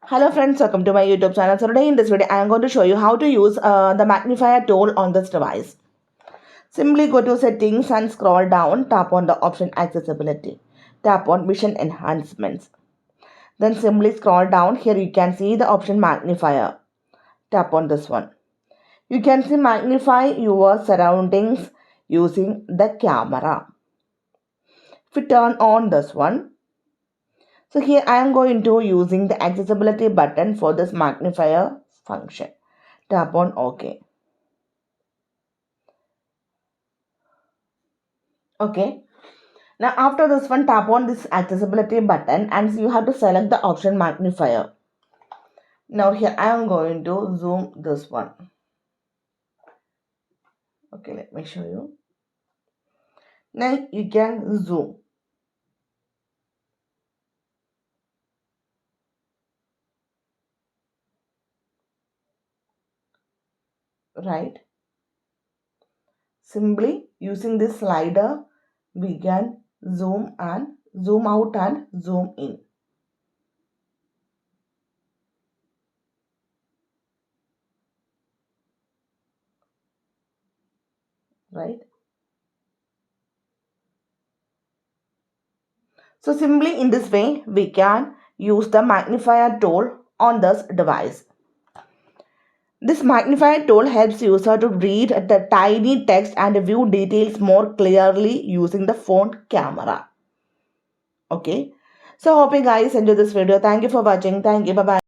Hello friends, welcome to my YouTube channel. So today in this video, I am going to show you how to use the magnifier tool on this device. Simply go to settings and scroll down, tap on the option accessibility. Tap on vision enhancements. Then simply scroll down, here you can see the option magnifier. Tap on this one. You can see magnify your surroundings using the camera. If you turn on this one, so here I am going to using the accessibility button for this magnifier function. Tap on OK. Okay. Now after this one, tap on this accessibility button and you have to select the option magnifier. Now here I am going to zoom this one. Okay, let me show you. Now you can zoom. Right. Simply using this slider, we can zoom out and zoom in. Right. So simply in this way, we can use the magnifier tool on this device. This magnifier tool helps user to read the tiny text and view details more clearly using the phone camera. Okay. So hope you guys enjoy this video. Thank you for watching. Thank you. Bye bye.